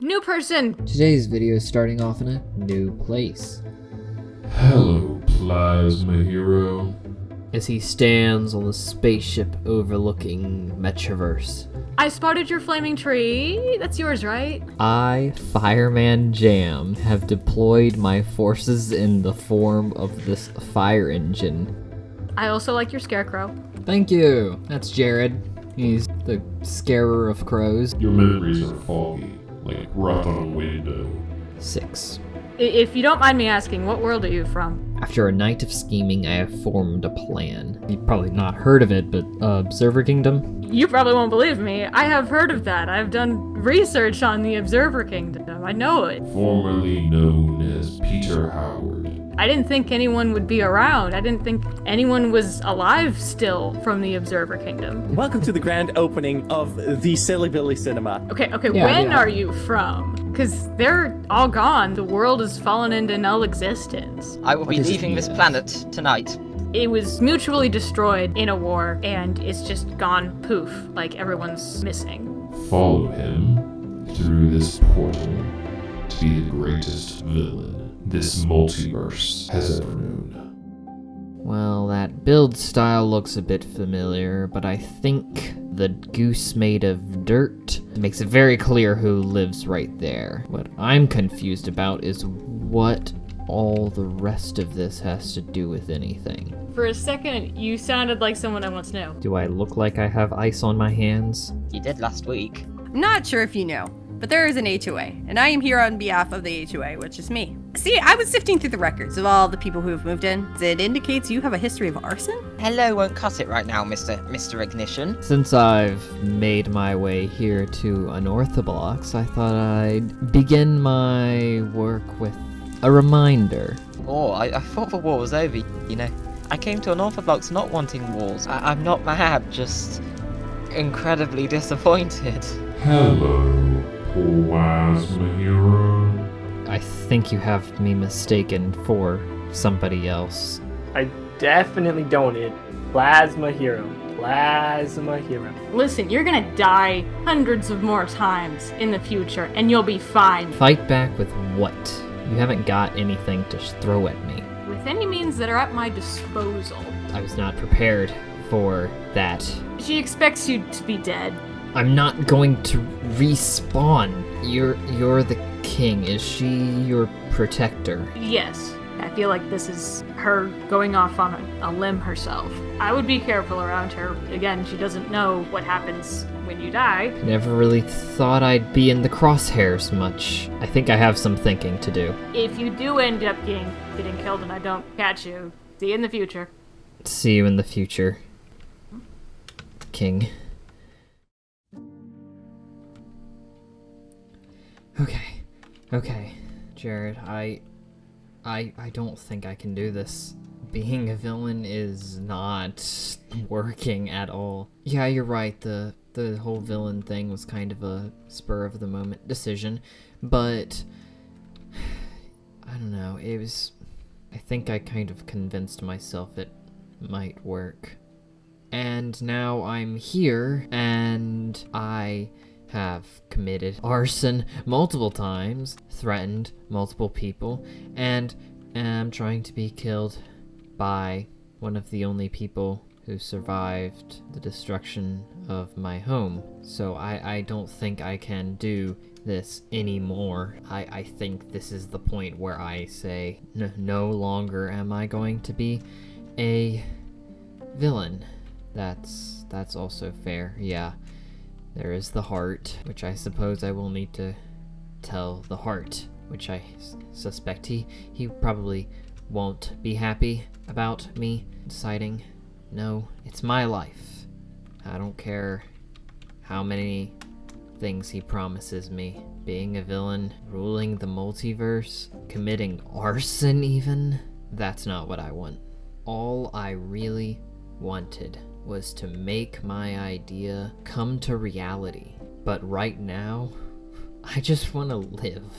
New person! Today's video is starting off in a new place. Hello, PlazmaHero. As he stands on the spaceship overlooking Metroverse. I spotted your flaming tree. That's yours, right? I, Fireman Jam, have deployed my forces in the form of this fire engine. I also like your scarecrow. Thank you. That's Jared. He's the scarer of crows. Your memories are foggy, like rust on a window. 6. If you don't mind me asking, what world are you from? After a night of scheming, I have formed a plan. You've probably not heard of it, but Observer Kingdom? You probably won't believe me. I have heard of that. I've done research on the Observer Kingdom. I know it. Formerly known as Peter Howard. I didn't think anyone would be around. I didn't think anyone was alive still from the Observer Kingdom. Welcome to the grand opening of the Silly Billy Cinema. Okay, Yeah, when yeah. are you from? Because they're all gone. The world has fallen into null existence. I will be does it leaving this mean? planet tonight. It was mutually destroyed in a war, and it's just gone poof, like everyone's missing. Follow him through this portal to be the greatest villain this multiverse has ever known. Well, that build style looks a bit familiar, but I think the goose made of dirt makes it very clear who lives right there. What I'm confused about is what all the rest of this has to do with anything. For a second, you sounded like someone I once knew. Do I look like I have ice on my hands? You did last week. I'm not sure if you know, but there is an HOA, and I am here on behalf of the HOA, which is me. See, I was sifting through the records of all the people who have moved in. It indicates you have a history of arson? Hello won't cut it right now, Mr. Ignition. Since I've made my way here to Unorthoblocks, I thought I'd begin my work with a reminder. Oh, I thought the war was over, you know. I came to Unorthoblocks not wanting wars. I'm not mad, just incredibly disappointed. Hello, PlazmaHero. I think you have me mistaken for somebody else. I definitely don't. PlazmaHero. PlazmaHero. Listen, you're gonna die hundreds of more times in the future, and you'll be fine. Fight back with what? You haven't got anything to throw at me. With any means that are at my disposal. I was not prepared for that. She expects you to be dead. I'm not going to respawn. You're the king. Is she your protector? Yes, I feel like this is her going off on a limb herself. I would be careful around her. Again, she doesn't know what happens when you die. Never really thought I'd be in the crosshairs much. I think I have some thinking to do. If you do end up getting killed and I don't catch you, see you in the future. See you in the future, king. Okay, Jared, I don't think I can do this. Being a villain is not working at all. Yeah, you're right, the whole villain thing was kind of a spur-of-the-moment decision, but I don't know, I think I kind of convinced myself it might work. And now I'm here, and I have committed arson multiple times, threatened multiple people, and am trying to be killed by one of the only people who survived the destruction of my home. So I don't think I can do this anymore. I think this is the point where I say, no longer am I going to be a villain. That's also fair, yeah. There is the heart, which I suppose I will need to tell the heart, which I suspect he probably won't be happy about me deciding, no, it's my life. I don't care how many things he promises me. Being a villain, ruling the multiverse, committing arson even, that's not what I want. All I really wanted was to make my idea come to reality. But right now, I just want to live.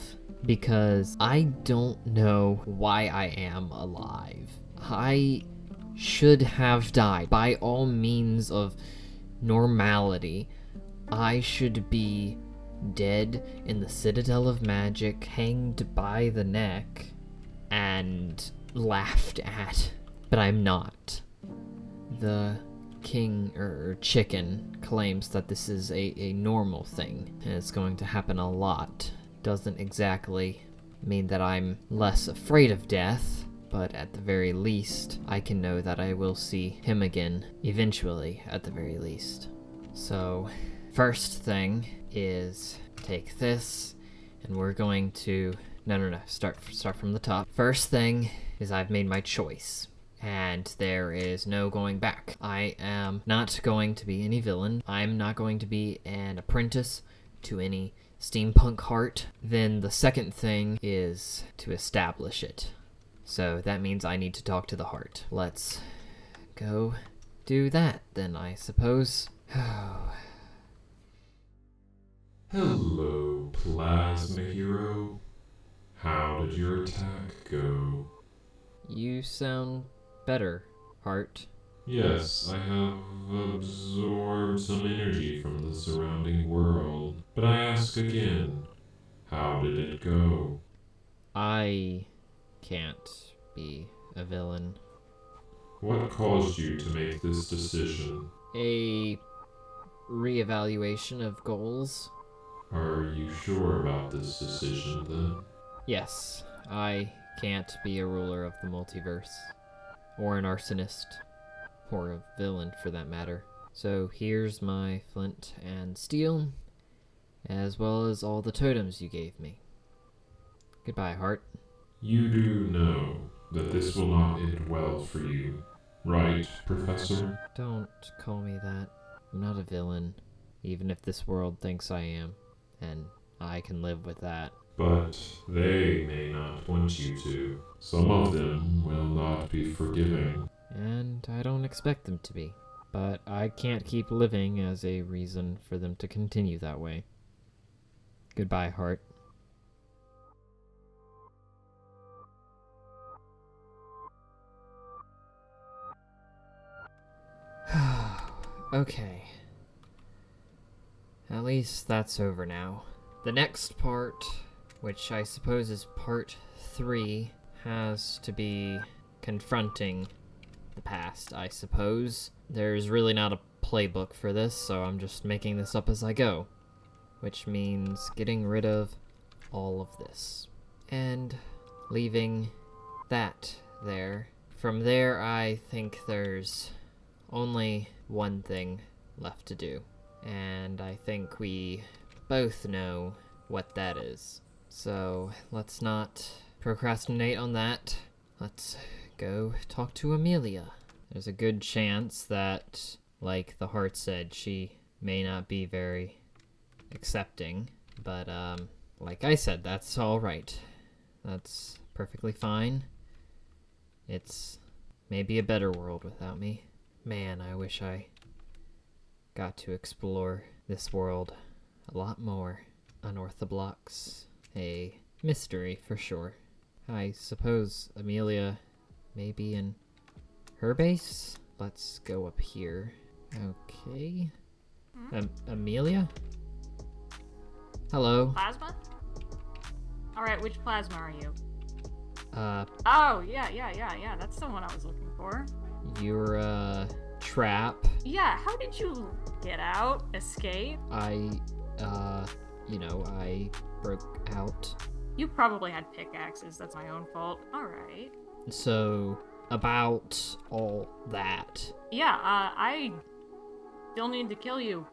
Because I don't know why I am alive. I should have died by all means of normality. I should be dead in the Citadel of Magic, hanged by the neck, and laughed at. But I'm not. The king, or chicken, claims that this is a normal thing, and it's going to happen a lot. Doesn't exactly mean that I'm less afraid of death, but at the very least, I can know that I will see him again, eventually, at the very least. So, first thing is take this, and we're going to... No, start from the top. First thing is I've made my choice, and there is no going back. I am not going to be any villain. I'm not going to be an apprentice to any steampunk heart. Then the second thing is to establish it. So that means I need to talk to the heart. Let's go do that then, I suppose. Hello, PlazmaHero. How did your attack go? You sound better, heart. Yes, I have absorbed some energy from the surrounding world. But I ask again, how did it go? I can't be a villain. What caused you to make this decision? A reevaluation of goals? Are you sure about this decision then? Yes, I can't be a ruler of the multiverse. Or an arsonist. Or a villain, for that matter. So here's my flint and steel, as well as all the totems you gave me. Goodbye, heart. You do know that this will not end well for you, right, Professor? Don't call me that. I'm not a villain, even if this world thinks I am, and I can live with that. But they may not want you to. Some of them will not be forgiving. And I don't expect them to be. But I can't keep living as a reason for them to continue that way. Goodbye, heart. Okay. At least that's over now. The next part, which I suppose is part 3, has to be confronting the past, I suppose. There's really not a playbook for this, so I'm just making this up as I go. Which means getting rid of all of this. And leaving that there. From there, I think there's only one thing left to do. And I think we both know what that is. So let's not procrastinate on that. Let's go talk to Amelia. There's a good chance that, like the heart said, she may not be very accepting. But, like I said, that's alright. That's perfectly fine. It's maybe a better world without me. Man, I wish I got to explore this world a lot more. Unorthoblocks. A mystery for sure. I suppose Amelia may be in her base? Let's go up here. Okay. Amelia? Hello. Plasma? Alright, which plasma are you? Uh, Oh, yeah. That's the one I was looking for. you're a trap. Yeah, how did you get out? Escape? I broke out. You probably had pickaxes. That's my own fault. Alright. So, about all that. Yeah, I still need to kill you.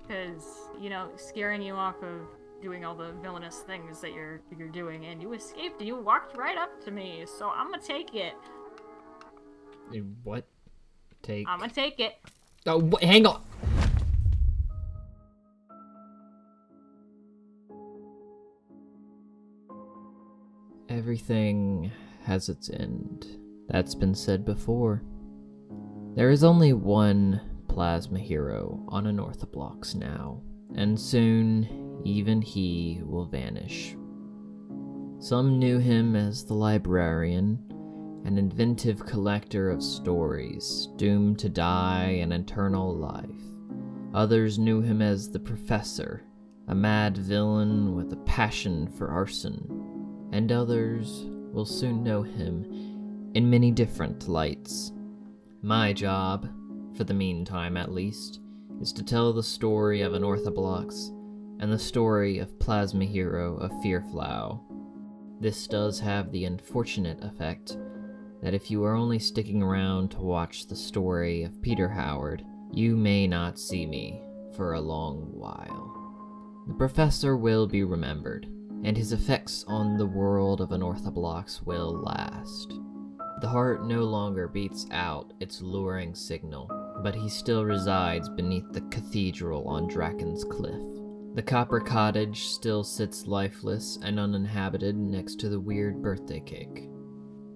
Because, scaring you off of doing all the villainous things that you're doing, and you escaped and you walked right up to me, so I'm gonna take it. What? Take? I'm gonna take it. Oh, hang on! Everything has its end. That's been said before. There is only one PlazmaHero on Unorthoblocks now, and soon even he will vanish. Some knew him as the librarian, an inventive collector of stories, doomed to die an eternal life. Others knew him as the professor, a mad villain with a passion for arson, and others will soon know him in many different lights. My job, for the meantime at least, is to tell the story of Unorthoblocks and the story of PlazmaHero of Fearflow. This does have the unfortunate effect that if you are only sticking around to watch the story of Peter Howard, you may not see me for a long while. The professor will be remembered, and his effects on the world of Unorthoblocks will last. The heart no longer beats out its luring signal, but he still resides beneath the cathedral on Draken's Cliff. The copper cottage still sits lifeless and uninhabited next to the weird birthday cake.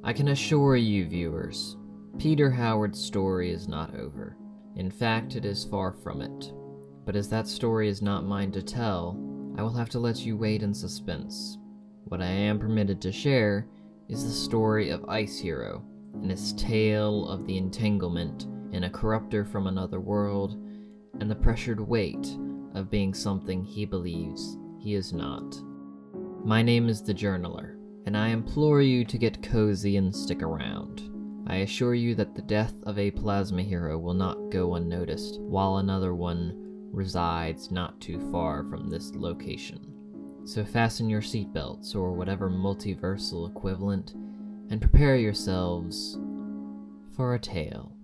I can assure you, viewers, Peter Howard's story is not over. In fact, it is far from it. But as that story is not mine to tell, I will have to let you wait in suspense. What I am permitted to share is the story of Ice Hero and his tale of the entanglement in a corruptor from another world and the pressured weight of being something he believes he is not. My name is The Journaler, and I implore you to get cozy and stick around. I assure you that the death of a PlazmaHero will not go unnoticed, while another one resides not too far from this location. So fasten your seatbelts or whatever multiversal equivalent, and prepare yourselves for a tale.